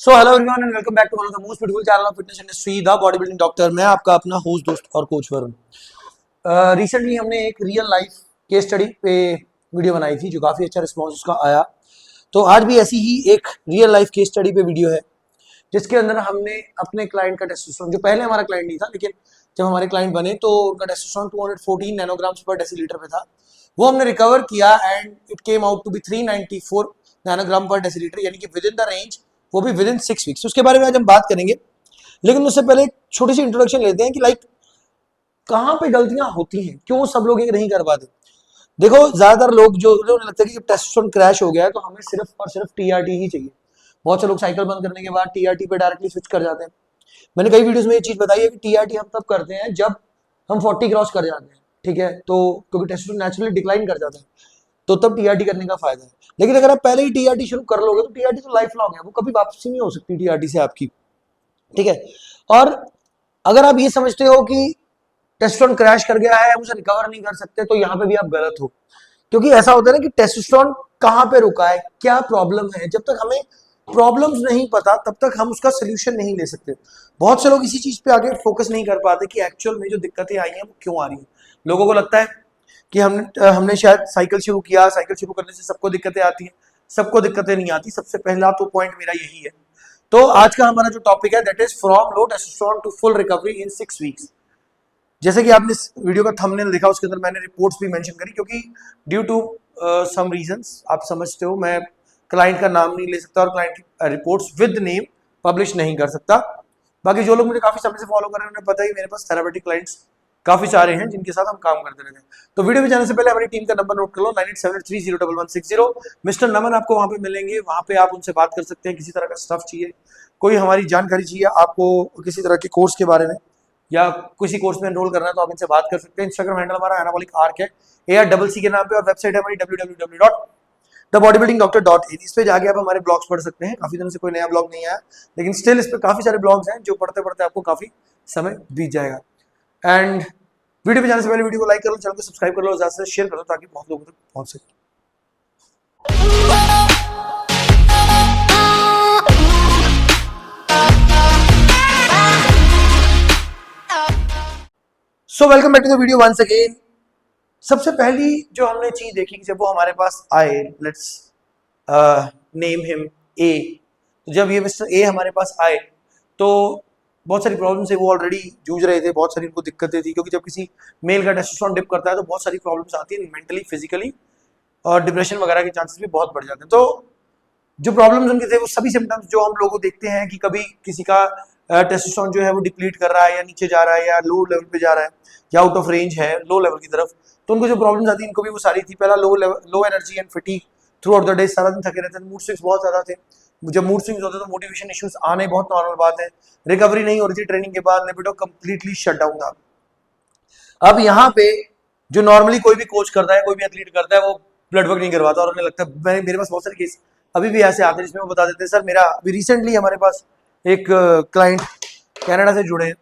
So hello everyone and welcome back to one of the most beautiful channel of fitness industry the body building doctor. मैं आपका अपना host दोस्त और coach Varun. Recently हमने एक real life case study पे video बनाई थी जो काफ़ी अच्छा रिस्पॉन्स उसका आया। तो आज भी ऐसी ही एक रियल लाइफ केस स्टडी पे वीडियो है जिसके अंदर हमने अपने क्लाइंट का टेस्टोस्टेरोन, जो पहले हमारा क्लाइंट नहीं था लेकिन जब हमारे क्लाइंट बने तो उनका टेस्टोस्टेरोन 214 नैनोग्राम्स पर डेसीलीटर पे था, वो हमने रिकवर किया and it came out to be 394 nanogram per decilitre, यानी कि विद इन द रेंज, वो भी विद इन 6 वीक्स। उसके बारे में आज हम बात करेंगे, लेकिन उससे पहले एक छोटी सी इंट्रोडक्शन लेते हैं कि लाइक कहाँ पे गलतियां होती हैं, क्यों सब लोग ये नहीं कर पाते। देखो, ज्यादातर लोग जो लगता है कि टेस्टोस्टेरोन क्रैश हो गया है तो हमें सिर्फ और सिर्फ टीआरटी ही चाहिए। बहुत से लोग साइकिल बंद करने के बाद टीआरटी पे डायरेक्टली स्विच कर जाते हैं। मैंने कई वीडियोस में ये चीज बताई है कि टीआरटी हम तब करते हैं जब हम 40 क्रॉस कर जाते हैं, ठीक है, तो क्योंकि टेस्टोस्टेरोन नेचुरली डिक्लाइन कर जाता है, तो तब टीआरटी करने का फायदा है। लेकिन अगर आप पहले ही टीआरटी शुरू कर लोगे तो टीआरटी तो लाइफ लॉन्ग है, वो कभी वापसी नहीं हो सकती टीआरटी से आपकी, ठीक है। और अगर आप ये समझते हो कि टेस्टोस्टेरोन क्रैश कर गया है, हम उसे रिकवर नहीं कर सकते, तो यहाँ पे भी आप गलत हो। क्योंकि ऐसा होता है ना कि टेस्टोस्टेरोन कहाँ पे रुका है, क्या प्रॉब्लम है, जब तक हमें प्रॉब्लम्स नहीं पता तब तक हम उसका सोल्यूशन नहीं ले सकते। बहुत से लोग इसी चीज पे आगे फोकस नहीं कर पाते कि एक्चुअल में जो दिक्कतें आई हैं वो क्यों आ रही हैं। लोगों को लगता है कि हमने शायद साइकिल शुरू किया, साइकिल शुरू करने से सबको दिक्कतें आती हैं। सबको दिक्कतें नहीं आती। सबसे पहला तो पॉइंट मेरा यही है। तो आज का हमारा जो टॉपिक है that is from low testosterone to full recovery in 6 weeks. जैसे कि आपने इस वीडियो का थंबनेल देखा, उसके अंदर मैंने रिपोर्ट्स भी मेंशन करी, क्योंकि ड्यू टू सम रीजंस, आप समझते हो, मैं क्लाइंट का नाम नहीं ले सकता और क्लाइंट की रिपोर्ट्स विद नेम पब्लिश नहीं कर सकता। बाकी जो लोग मुझे काफी समय से फॉलो कर रहे हैं उन्हें पता ही मेरे पास थेरापेटिक क्लाइंट्स काफी सारे हैं जिनके साथ हम काम करते रहते हैं। तो वीडियो में जाने से पहले हमारी टीम का नंबर नोट कर लो, 9873011160। मिस्टर नमन आपको वहां पे मिलेंगे, वहां पे आप उनसे बात कर सकते हैं। किसी तरह का स्टफ चाहिए, कोई हमारी जानकारी चाहिए आपको, किसी तरह के कोर्स के बारे में या किसी कोर्स में एनरोल करना है तो आप इनसे बात कर सकते हैं। इंस्टाग्राम हैंडल हमारा एनाबॉलिक आर्क है, ARCC के नाम पे, और वेबसाइट है हमारी www.thebodybuildingdoctor.in। इस पे जाके आप हमारे ब्लॉग्स पढ़ सकते हैं। काफी दिनों से कोई नया ब्लॉग नहीं आया, लेकिन स्टिल इस पे काफी सारे ब्लॉग्स हैं जो पढ़ते पढ़ते आपको काफी समय बीत जाएगा। एंड वीडियो पे जाने से पहले वीडियो को लाइक कर लो, चैनल को सब्सक्राइब कर लो, ज्यादा से शेयर कर लो ताकि बहुत लोगों तक पहुंच सके। So welcome back to the video once again. सबसे पहली जो हमने चीज देखी कि जब वो हमारे पास आए, लेट्स नेम हिम ए, तो जब ये मिस्टर ए हमारे पास आए तो बहुत सारी प्रॉब्लम से वो ऑलरेडी जूझ रहे थे, बहुत सारी उनको दिक्कतें थी, क्योंकि जब किसी मेल का टेस्टोस्टेरोन डिप करता है तो बहुत सारी प्रॉब्लम्स आती है मेंटली, फिजिकली, और डिप्रेशन वगैरह के चांसेस भी बहुत बढ़ जाते हैं। तो जो प्रॉब्लम्स उनके थे वो सभी सिम्टम्स जो हम लोग को देखते हैं कि कभी किसी का टेस्टोस्टेरोन जो है वो डिप्लीट कर रहा है या नीचे जा रहा है या लो लेवल पे जा रहा है या आउट ऑफ रेंज है लो लेवल की तरफ, तो उनको जो प्रॉब्लम्स आती है इनको भी वो सारी थी। पहला low energy and fatigue through out the day, सारा दिन थके रहते थे, मूड स्विंग्स बहुत ज्यादा थे। जब मूड स्विंग्स होते तो मोटिवेशन इश्यूज आने बहुत नॉर्मल बात है। रिकवरी नहीं हो रही थी ट्रेनिंग के बाद, लिबिडो कंप्लीटली शट डाउन था। अब यहाँ पे जो नॉर्मली कोई भी कोच करता है, कोई भी एथलीट करता है, वो ब्लड वर्क नहीं करवाता, और उन्हें लगता है, मेरे पास बहुत सारे केस अभी भी ऐसे आते हैं जिसमें वो बता देते हैं सर मेरा अभी रिसेंटली हमारे पास एक क्लाइंट कनाडा से जुड़े हैं,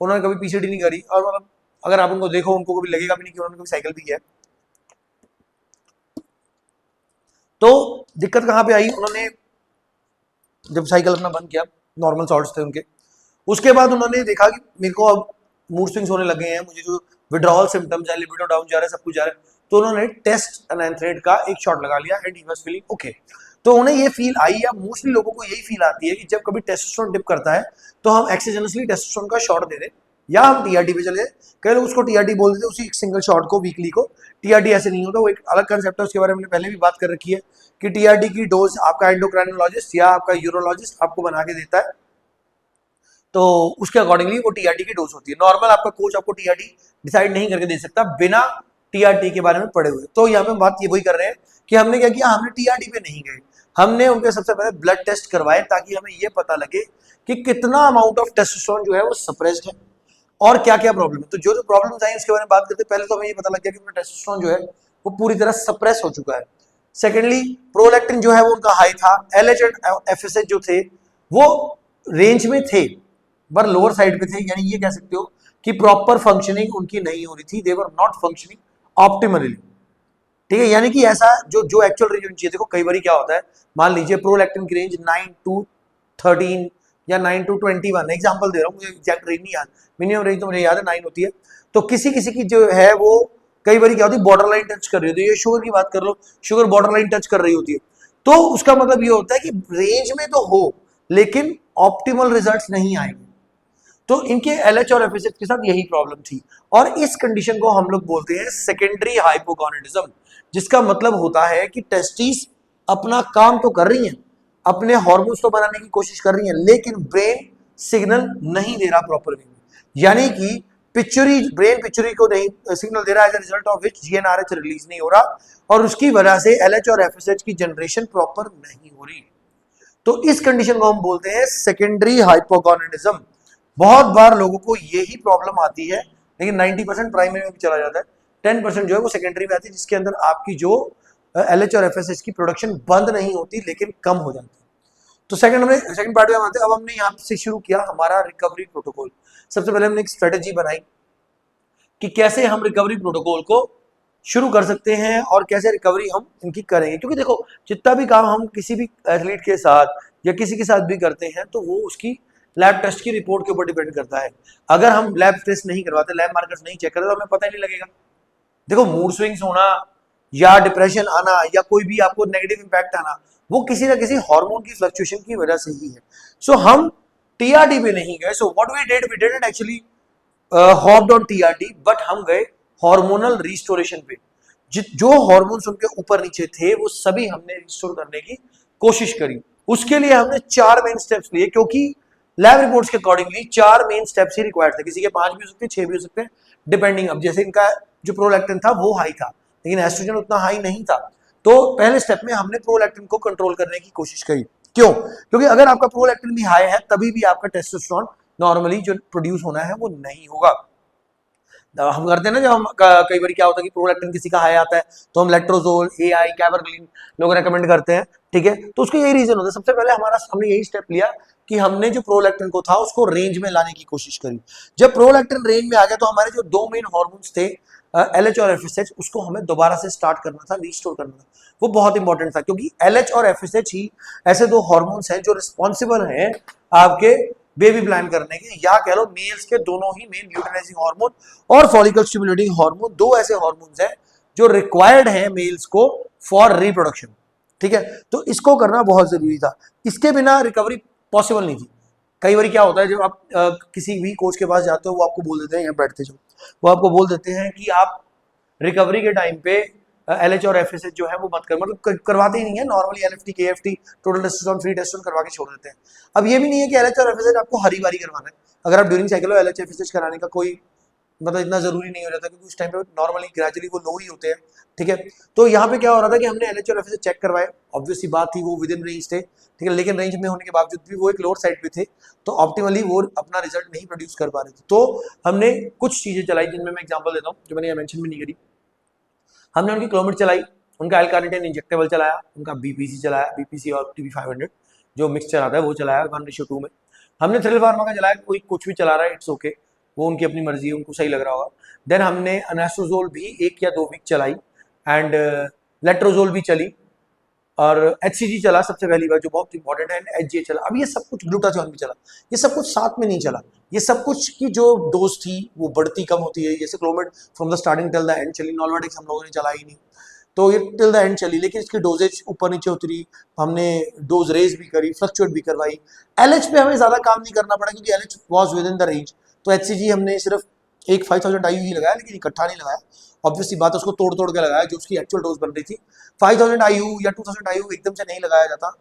उन्होंने कभी पीसीडी नहीं करी, और मतलब अगर आप उनको देखो उनको कभी लगेगा भी नहीं कि उन्होंने कभी साइकिल भी किया। तो दिक्कत कहाँ पे आई, उन्होंने जब साइकिल अपना बंद किया, नॉर्मल शॉर्ट्स थे उनके, उसके बाद उन्होंने देखा कि मेरे को अब मूड स्विंग्स होने लगे हैं, मुझे जो विड्रॉल सिम्टम्स है, लिबिडो डाउन जा रहा है, सब कुछ जा रहा है, तो उन्होंने टेस्ट एनाथ्रेट का एक शॉट लगा लिया and he was feeling okay. तो उन्हें ये फील आई, या मोस्टली लोगों को यही फील आती है कि जब कभी टेस्टोस्टेरोन डिप करता है तो हम एक्सीजनसली टेस्टोस्टेरोन का शॉट दे दें या हम टीआरटी पे चले। कई लोग उसको टीआरटी बोल देते हैं, उसी एक सिंगल शॉट को, वीकली को। टीआरटी ऐसे नहीं होता, वो एक अलग कंसेप्ट है, उसके बारे में हमने पहले भी बात कर रखी है कि टीआरटी की डोज आपका एंडोक्राइनोलॉजिस्ट या आपका यूरोलॉजिस्ट आपको बना के देता है, तो उसके अकॉर्डिंगली वो टीआरटी की डोज होती है। नॉर्मल आपका कोच आपको टीआरटी डिसाइड नहीं करके दे सकता बिना टीआरटी के बारे में पढ़े हुए। तो यहाँ पे हम बात ये वही कर रहे हैं कि हमने क्या किया, हमने टीआरटी पे नहीं गए, हमने उनके सबसे पहले ब्लड टेस्ट करवाए ताकि हमें ये पता लगे कि कितना अमाउंट ऑफ टेस्टोस्टेरोन जो है वो सप्रेस्ड है और क्या क्या प्रॉब्लम है। तो जो जो प्रॉब्लम्स आई उसके बारे में बात करते हैं। पहले तो हमें ये पता लग गया कि उनका टेस्टोस्टेरोन जो है वो पूरी तरह सप्रेस हो चुका है। सेकेंडली, प्रोलैक्टिन जो है वो उनका हाई था, एलएच एंड एफएसएच जो थे वो रेंज में थे पर लोअर साइड पे थे, यानी ये कह सकते हो कि प्रॉपर फंक्शनिंग उनकी नहीं हो रही थी, दे वर नॉट फंक्शनिंग ऑप्टिमली, ठीक है। यानी कि ऐसा जो जो एक्चुअल रेंज होनी चाहिए, देखो कई बार क्या होता है, मान लीजिए प्रोलैक्टिन की रेंज 9 to 13 या 9 to 21, एग्जाम्पल दे रहा हूँ, मुझे एग्जैक्ट रेंज नहीं याद, मिनिमम रेंज तो मुझे याद है 9 होती है। तो किसी किसी की जो है वो कई बार क्या होती है, बॉर्डर लाइन टच कर रही होती है। ये शुगर की बात कर लो, शुगर बॉर्डर लाइन टच कर रही होती है, तो उसका मतलब ये होता है कि रेंज में तो हो लेकिन ऑप्टिमल रिजल्ट्स नहीं आएंगे। तो इनके एलएच और एफएसएच के साथ यही प्रॉब्लम थी, और इस कंडीशन को हम लोग बोलते हैं सेकेंडरी हाइपोगोनाडिज्म, जिसका मतलब होता है कि टेस्टिस अपना काम तो कर रही हैं, अपने हार्मोन्स तो बनाने की कोशिश कर रही हैं, लेकिन ब्रेन सिग्नल नहीं दे रहा प्रॉपर वे में, यानी कि पिच्यूरी, ब्रेन पिच्यूरी को नहीं सिग्नल दे रहा है, as a result of which GnRH release नहीं हो रहा, और उसकी वजह से एलएच और एफएसएच की जनरेशन प्रॉपर नहीं हो रही। तो इस कंडीशन को हम बोलते हैं सेकेंडरी हाइपोगोनाडिज्म। बहुत बार लोगों को यही प्रॉब्लम आती है, लेकिन 90% प्राइमरी में भी चला जाता है, 10% जो है वो सेकेंडरी में आती है, जिसके अंदर आपकी जो एलएच और एफएसएच की प्रोडक्शन बंद नहीं होती लेकिन कम हो जाती है। तो सेकंड पार्ट में हम आते हैं। अब हमने यहाँ से शुरू किया हमारा रिकवरी प्रोटोकॉल। सबसे पहले हमने एक स्ट्रेटेजी बनाई कि कैसे हम रिकवरी प्रोटोकॉल को शुरू कर सकते हैं और कैसे रिकवरी हम इनकी करेंगे, क्योंकि देखो जितना भी काम हम किसी भी एथलीट के साथ या किसी के साथ भी करते हैं तो वो उसकी लैब टेस्ट की रिपोर्ट के ऊपर डिपेंड करता है। अगर हम लैब टेस्ट नहीं करवाते, लैब मार्कर्स नहीं चेक करते, तो हमें पता ही नहीं लगेगा। देखो मूड स्विंग्स होना या डिप्रेशन आना या कोई भी आपको नेगेटिव इंपैक्ट आना, वो किसी ना किसी हार्मोन की फ्लक्चुएशन की वजह से ही है। सो हम टीआरडी पे नहीं गए। So what we didn't actually hopped on TRD, but हम गए हार्मोनल रिस्टोरेशन पे। जो हार्मोन्स उनके ऊपर नीचे थे वो सभी हमने रिस्टोर करने की कोशिश करी। उसके लिए हमने 4 मेन स्टेप्स लिए, क्योंकि लैब रिपोर्ट्स के अकॉर्डिंगली 4 मेन स्टेप्स ही रिक्वायर्ड थे। किसी के 5 भी हो सकते हैं, 6 भी हो सकते हैं, डिपेंडिंग। अब जैसे इनका जो प्रोलैक्टिन था वो हाई था, लेकिन एस्ट्रोजन उतना हाई नहीं था। तो पहले स्टेप में हमने प्रोलैक्टिन को कंट्रोल करने की कोशिश करी। क्यों? क्योंकि अगर आपका प्रोलैक्टिन भी हाई है तभी भी आपका टेस्टोस्टेरोन नॉर्मली जो प्रोड्यूस होना है वो नहीं होगा। हम करते हैं ना, जब हम कई बार क्या होता है कि प्रोलैक्टिन किसी का हाई आता है तो हम लेट्रोजोल, एआई, कैबरग्लिन लोग रेकमेंड करते हैं, ठीक है। तो उसका यही रीजन होता है। सबसे पहले हमने यही स्टेप लिया कि हमने जो प्रोलैक्टिन को था उसको रेंज में लाने की कोशिश करी। जब प्रोलैक्टिन रेंज में आ गया तो हमारे जो 2 मेन हार्मोन्स थे एलएच और एफएसएच, उसको हमें दोबारा से स्टार्ट करना था, रीस्टोर करना था। वो बहुत इंपॉर्टेंट था, क्योंकि एलएच और एफएसएच ही ऐसे 2 हार्मोन्स हैं जो रिस्पॉन्सिबल हैं आपके बेबी प्लान करने के, या कह लो मेल्स के दोनों ही मेन ल्यूटिनाइजिंग हार्मोन और फॉलिकल स्टिमुलेटिंग हार्मोन, 2 ऐसे हार्मोन्स हैं जो रिक्वायर्ड हैं मेल्स को फॉर रिप्रोडक्शन, ठीक है। तो इसको करना बहुत जरूरी था, इसके बिना रिकवरी पॉसिबल नहीं थी। कई बार क्या होता है, जब आप किसी भी कोच के पास जाते हो वो आपको बोल देते हैं, यहाँ बैठते जाओ, वो आपको बोल देते हैं कि आप रिकवरी के टाइम पे एलएच और एफएसएच जो है वो मत कर, मतलब करवाते ही नहीं है। Normally LFT, KFT, total testosterone, free testosterone करवा के छोड़ देते हैं। अब ये भी नहीं है कि एलएच और एफएसएच आपको हरी बारी करवाना है। अगर आप ड्यूरिंग साइकिल एलएच एफएसएच कराने का कोई मतलब इतना जरूरी नहीं हो जाता, क्योंकि उस टाइम पे नॉर्मली ग्रेजुअली वो लो ही होते हैं, ठीक है। तो यहाँ पे क्या हो रहा था कि हमने एलएच और एफएसएच चेक करवाए, ऑब्वियस सी बात थी वो विद इन रेंज थे, ठीक है, लेकिन रेंज में होने के बावजूद भी वो एक लोअर साइड पे थे, तो ऑप्टिमली वो अपना रिजल्ट नहीं प्रोड्यूस कर पा रहे थे। तो हमने कुछ चीजें चलाई, जिनमें मैं एग्जांपल देता हूँ, जो मैंने यहाँ मेंशन भी नहीं करी। हमने उनकी क्लोमिड चलाई, उनका एल-कार्निटिन इंजेक्टेबल चलाया, उनका बीपीसी चलाया, बीपीसी और टीबी500 जो मिक्सचर आता है वो चलाया 1:2 में। हमने थ्रिल फार्मा का चलाया, कोई कुछ भी चला रहा है, इट्स ओके, वो उनकी अपनी मर्जी है, उनको सही लग रहा होगा। देन हमने अनास्ट्रोजोल भी 1 या 2 वीक चलाई, एंड लेट्रोजोल भी चली, और एचसीजी चला सबसे पहली बार, जो बहुत इंपॉर्टेंट है, एचजीए चला। अब ये सब कुछ, ग्लूटाथियोन भी चला, ये सब कुछ साथ में नहीं चला। ये सब कुछ की जो डोज थी वो बढ़ती कम होती है। जैसे Clomid from the starting till the end चली, नॉर्वेटिक्स हम लोगों ने चला ही नहीं, तो ये टिल द एंड चली, लेकिन इसकी डोजेज ऊपर नीचे उतरी, हमने डोज रेज भी करी, फ्लक्चुएट भी करवाई। एलएच पे हमें ज्यादा काम नहीं करना पड़ा, क्योंकि LH was with in the range. तो एचसीजी हमने सिर्फ एक 5000 आईयू ही लगाया, लेकिन इकट्ठा नहीं लगाया, ऑब्वियसली बात है, उसको तोड़ तोड़ के लगाया जो उसकी एक्चुअल डोज बन रही थी। 5000 आईयू या 2000 आईयू एकदम से नहीं लगाया जाता,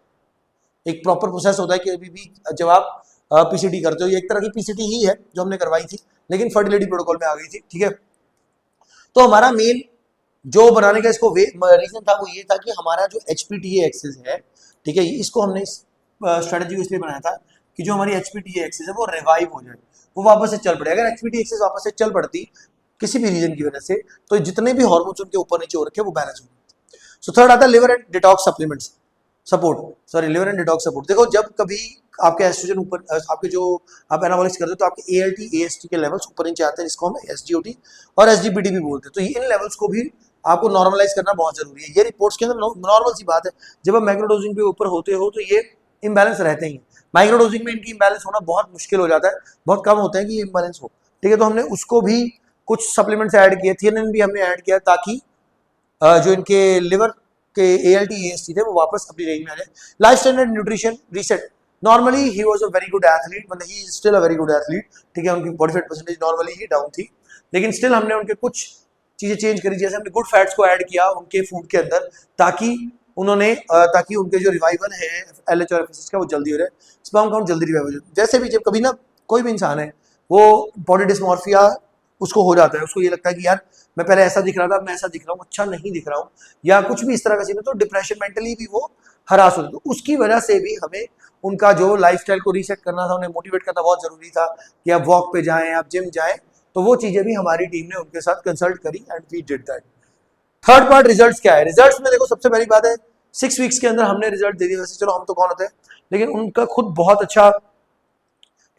एक प्रॉपर प्रोसेस होता है कि अभी भी जब आप पीसीटी करते हो, ये एक तरह की पीसीटी ही है जो हमने करवाई थी, लेकिन फर्टिलिटी प्रोटोकॉल में आ गई थी, ठीक है। तो हमारा मेन जो बनाने का इसको रीजन था वो ये था कि हमारा जो एचपीटीए एक्सेस है, ठीक है, इसको हमने स्ट्रेटेजी इसलिए बनाया था कि जो हमारी एचपीटीए एक्सेस है वो रिवाइव हो जाए, वो वापस से चल पड़े। अगर एचपीटीए एक्सेस वापस से चल पड़ती किसी भी रीजन की वजह से, तो जितने भी हार्मोन्स उनके ऊपर नीचे हो रखे वो बैलेंस हो जाते। सो थर्ड आता है liver and detox supplements support, sorry liver and detox support. देखो जब कभी आपके एस्ट्रोजन ऊपर, आपके जो आप एनाबॉलिक्स करते हो, तो आपके एएलटी एएसटी के लेवल्स ऊपर नीचे आते हैं, जिसको हम एसजीओटी और एसजीपीटी भी बोलते हैं। तो इन लेवल्स को भी आपको नॉर्मलाइज करना बहुत जरूरी है। ये रिपोर्ट्स के अंदर नॉर्मल सी बात है, जब आप मैक्रोडोजिंग पे ऊपर होते हो तो ये इम्बैलेंस रहते ही हैं। माइक्रो डोजिंग में इनकी इम्बैलेंस होना बहुत मुश्किल हो जाता है, बहुत कम होता है कि ये इम्बैलेंस हो, ठीक है। तो हमने उसको भी कुछ सप्लीमेंट्स ऐड किए, थियानिन भी हमने ऐड किया ताकि जो इनके लिवर के ALT AST थे वो वापस अपनी रेंज में आ जाए। Life standard nutrition reset, normally he was a very good athlete, मतलब he is still a very good athlete, ठीक है। उनकी बॉडी फैट परसेंटेज नॉर्मली ही डाउन थी, लेकिन स्टिल हमने उनके कुछ चीजें चेंज करी, जैसे हमने गुड फैट्स को ऐड किया उनके फूड के अंदर, ताकि ताकि उनके जो रिवाइवल है LH और FSH का वो जल्दी हो रहे, स्पर्म काउंट जल्दी रिवाइव हो जाए। जैसे भी जब कभी ना कोई भी इंसान है वो बॉडी डिस्मॉर्फिया उसको हो जाता है, उसको ये लगता है कि यार मैं पहले ऐसा दिख रहा था, मैं ऐसा दिख रहा हूँ, अच्छा नहीं दिख रहा हूँ, या कुछ भी इस तरह का सीन है, तो डिप्रेशन मेंटली भी वो हरास होते, तो उसकी वजह से भी हमें उनका जो लाइफस्टाइल को रीसेट करना था, उन्हें मोटिवेट करना बहुत जरूरी था कि आप वॉक पे जाएं, आप जिम जाएं। तो वो चीजें भी हमारी टीम ने उनके साथ कंसल्ट करी and we did that. Third part results क्या है। रिजल्ट्स में देखो सबसे पहली बात है 6 वीक्स के अंदर हमने रिजल्ट दे दिया। वैसे चलो हम तो कौन होते हैं, लेकिन उनका खुद बहुत अच्छा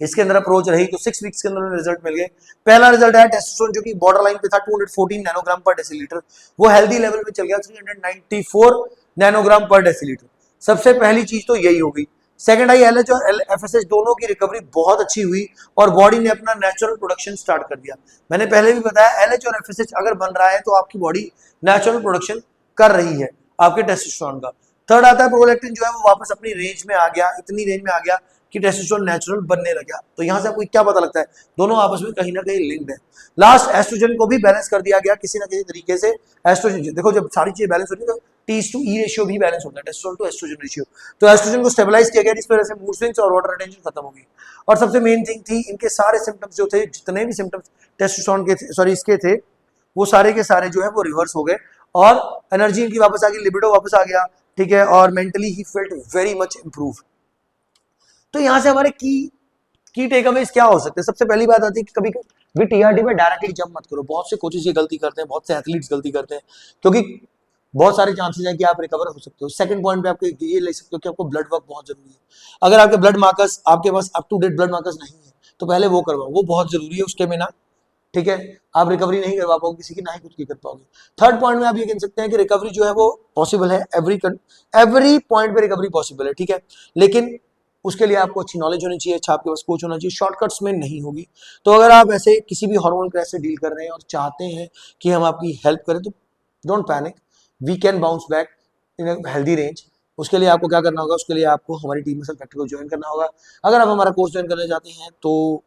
इसके अंदर अप्रोच रही, तो 6 वीक्स के अंदर रिजल्ट मिल गए। पहला रिजल्ट है टेस्टोस्टेरोन जो कि बॉर्डर लाइन पे था 214 नैनोग्राम पर डेसीलीटर, वो हेल्दी लेवल पे चल गया 394 नैनोग्राम पर डेसीलीटर। सबसे पहली चीज तो यही होगी। सेकंड आई LH और FSH दोनों की रिकवरी बहुत अच्छी हुई और बॉडी ने अपना नेचुरल प्रोडक्शन स्टार्ट कर दिया। मैंने पहले भी बताया LH और FSH अगर बन रहा है तो आपकी बॉडी नेचुरल प्रोडक्शन कर रही है आपके टेस्टोस्टेरोन का। थर्ड आता है प्रोलैक्टिन जो है वो वापस अपनी रेंज में आ गया, इतनी रेंज में आ गया कि टेस्टोस्टेरोन नेचुरल बनने लगा। तो यहां से आपको क्या पता लगता है, दोनों आपस में कहीं ना कहीं लिंक्ड है। लास्ट एस्ट्रोजन को भी बैलेंस कर दिया गया किसी ना किसी तरीके से। एस्ट्रोजन देखो जब सारी चीजें बैलेंस होती है तो T/E रेशियो भी बैलेंस होता है, टेस्टोस्टेरोन टू एस्ट्रोजन रेशियो। तो एस्ट्रोजन को स्टेबलाइज किया गया, जिस वजह से मूड स्विंग्स और वाटर रिटेंशन खत्म हो गई। और सबसे मेन थिंग थी इनके सारे सिम्टम्स जो थे, जितने भी सिम्टम्स टेस्टोस्टेरोन के सॉरी इसके थे, वो सारे के सारे जो है वो रिवर्स हो गए और एनर्जी इनकी वापस आ गई, लिबिडो वापस आ गया, ठीक है। और mentally he felt very much improve. तो यहां से हमारे की टेक अवेज क्या हो सकते हैं। सबसे पहली बात आती है कि कभी भी TRT में डायरेक्टली जंप मत करो। बहुत से कोचेस ये गलती करते हैं, बहुत से एथलीट्स गलती करते हैं, क्योंकि बहुत सारे चांसेस हैं कि आप रिकवर हो सकते हो। सेकंड पॉइंट पे आपको ये ले सकते हो कि आपको ब्लड वर्क बहुत जरूरी है। अगर आपके ब्लड मार्कर्स, आपके पास up to date blood markers नहीं है तो पहले वो करवाओ, वो बहुत जरूरी है। उसके बिना, ठीक है, आप रिकवरी नहीं करवा पाओगे किसी की, ना ही खुद की कर पाओगे। थर्ड पॉइंट में आप ये कह सकते हैं कि रिकवरी जो है वो पॉसिबल है, एवरी पॉइंट पे रिकवरी पॉसिबल है, ठीक है। लेकिन उसके लिए आपको अच्छी नॉलेज होनी चाहिए, अच्छा आपके पास कोच होना चाहिए, शॉर्टकट्स में नहीं होगी। तो अगर आप ऐसे किसी भी हार्मोन क्रैश से डील कर रहे हैं और चाहते हैं कि हम आपकी हेल्प करें तो don't panic, we can bounce back in a healthy range. उसके लिए आपको क्या करना होगा, उसके लिए आपको हमारी टीम में सब फैक्टर को ज्वाइन करना होगा। अगर आप हमारा कोर्स ज्वाइन करना चाहते हैं तो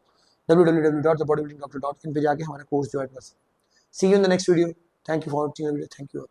www.thebodybuildingdoctor.in पे जाके हमारा कोर्स ज्वाइन कर सकते हैं। See you in the next video. Thank you for watching the video. Thank you.